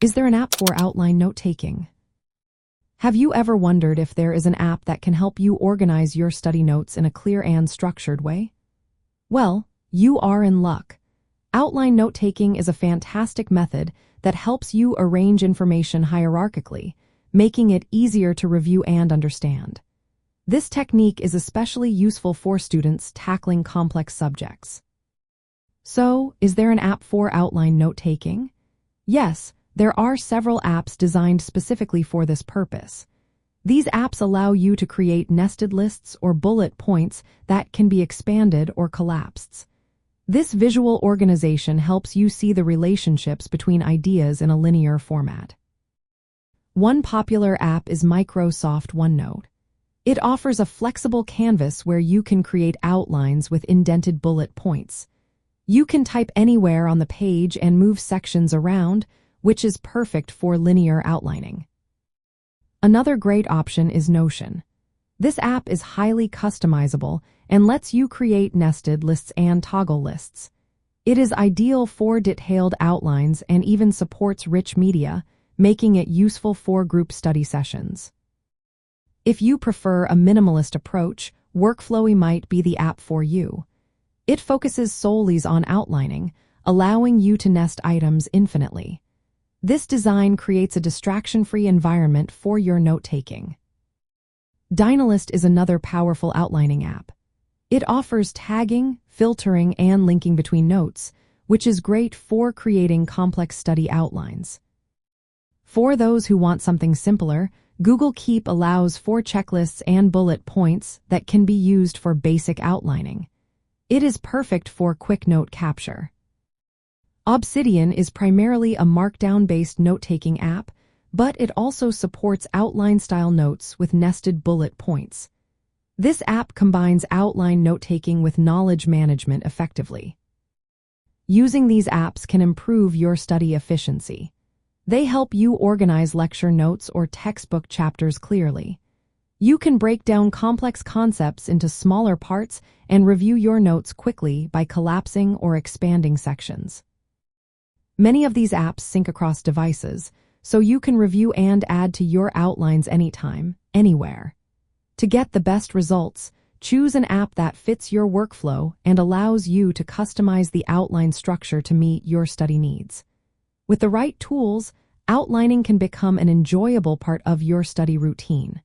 Is there an app for outline note-taking? Have you ever wondered if there is an app that can help you organize your study notes in a clear and structured way? Well, you are in luck. Outline note-taking is a fantastic method that helps you arrange information hierarchically, making it easier to review and understand. This technique is especially useful for students tackling complex subjects. So, is there an app for outline note-taking? Yes, there are several apps designed specifically for this purpose. These apps allow you to create nested lists or bullet points that can be expanded or collapsed. This visual organization helps you see the relationships between ideas in a linear format. One popular app is Microsoft OneNote. It offers a flexible canvas where you can create outlines with indented bullet points. You can type anywhere on the page and move sections around, which is perfect for linear outlining. Another great option is Notion. This app is highly customizable and lets you create nested lists and toggle lists. It is ideal for detailed outlines and even supports rich media, making it useful for group study sessions. If you prefer a minimalist approach, Workflowy might be the app for you. It focuses solely on outlining, allowing you to nest items infinitely. This design creates a distraction-free environment for your note-taking. Dynalist is another powerful outlining app. It offers tagging, filtering, and linking between notes, which is great for creating complex study outlines. For those who want something simpler, Google Keep allows for checklists and bullet points that can be used for basic outlining. It is perfect for quick note capture. Obsidian is primarily a markdown-based note-taking app, but it also supports outline-style notes with nested bullet points. This app combines outline note-taking with knowledge management effectively. Using these apps can improve your study efficiency. They help you organize lecture notes or textbook chapters clearly. You can break down complex concepts into smaller parts and review your notes quickly by collapsing or expanding sections. Many of these apps sync across devices, so you can review and add to your outlines anytime, anywhere. To get the best results, choose an app that fits your workflow and allows you to customize the outline structure to meet your study needs. With the right tools, outlining can become an enjoyable part of your study routine.